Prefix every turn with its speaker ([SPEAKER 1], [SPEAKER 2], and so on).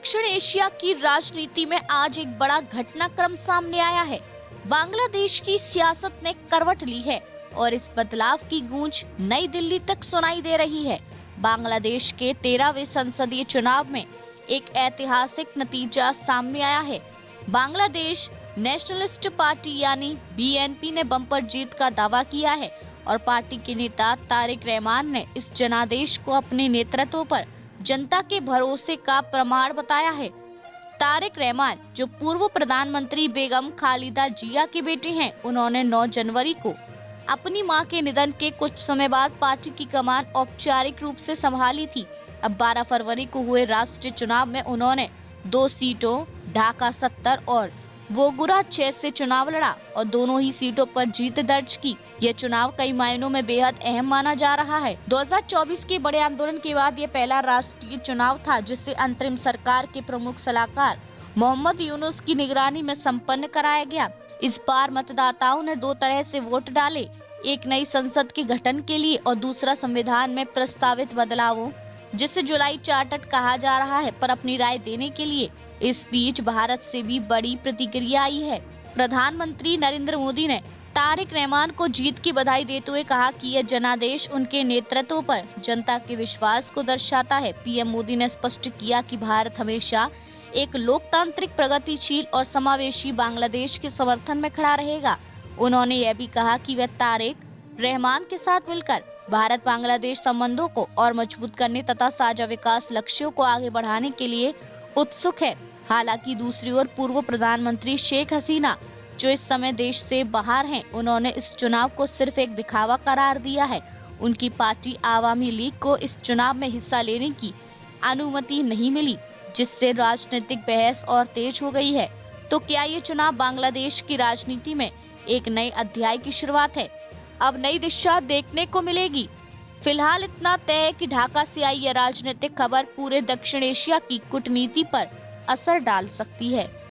[SPEAKER 1] दक्षिण एशिया की राजनीति में आज एक बड़ा घटनाक्रम सामने आया है। बांग्लादेश की सियासत ने करवट ली है और इस बदलाव की गूंज नई दिल्ली तक सुनाई दे रही है। बांग्लादेश के 13वें संसदीय चुनाव में एक ऐतिहासिक नतीजा सामने आया है। बांग्लादेश नेशनलिस्ट पार्टी यानी बीएनपी ने बम्पर जीत का दावा किया है और पार्टी के नेता तारिक रहमान ने इस जनादेश को अपने नेतृत्व पर जनता के भरोसे का प्रमाण बताया है। तारिक रहमान, जो पूर्व प्रधानमंत्री बेगम खालिदा जिया के बेटे हैं, उन्होंने 9 जनवरी को अपनी मां के निधन के कुछ समय बाद पार्टी की कमान औपचारिक रूप से संभाली थी। अब 12 फरवरी को हुए राष्ट्रीय चुनाव में उन्होंने 2 सीटों ढाका 70 और बोगुरा 6 से चुनाव लड़ा और दोनों ही सीटों पर जीत दर्ज की। यह चुनाव कई मायनों में बेहद अहम माना जा रहा है। 2024 के बड़े आंदोलन के बाद ये पहला राष्ट्रीय चुनाव था जिसे अंतरिम सरकार के प्रमुख सलाहकार मोहम्मद यूनुस की निगरानी में संपन्न कराया गया। इस बार मतदाताओं ने 2 तरह से वोट डाले, एक नई संसद के गठन के लिए और दूसरा संविधान में प्रस्तावित बदलावों, जिसे जुलाई चार्टर कहा जा रहा है, पर अपनी राय देने के लिए। इस बीच भारत से भी बड़ी प्रतिक्रिया आई है। प्रधानमंत्री नरेंद्र मोदी ने तारिक रहमान को जीत की बधाई देते हुए कहा कि यह जनादेश उनके नेतृत्व पर जनता के विश्वास को दर्शाता है। पीएम मोदी ने स्पष्ट किया कि भारत हमेशा एक लोकतांत्रिक, प्रगतिशील और समावेशी बांग्लादेश के समर्थन में खड़ा रहेगा। उन्होंने यह भी कहा कि वह तारिक रहमान के साथ मिलकर भारत बांग्लादेश संबंधों को और मजबूत करने तथा साझा विकास लक्ष्यों को आगे बढ़ाने के लिए उत्सुक है। हालांकि दूसरी ओर पूर्व प्रधानमंत्री शेख हसीना, जो इस समय देश से बाहर हैं, उन्होंने इस चुनाव को सिर्फ एक दिखावा करार दिया है। उनकी पार्टी आवामी लीग को इस चुनाव में हिस्सा लेने की अनुमति नहीं मिली, जिससे राजनीतिक बहस और तेज हो गई है। तो क्या ये चुनाव बांग्लादेश की राजनीति में एक नए अध्याय की शुरुआत है? अब नई दिशा देखने को मिलेगी। फिलहाल इतना तय है कि ढाका से आई यह राजनीतिक खबर पूरे दक्षिण एशिया की कूटनीति पर असर डाल सकती है।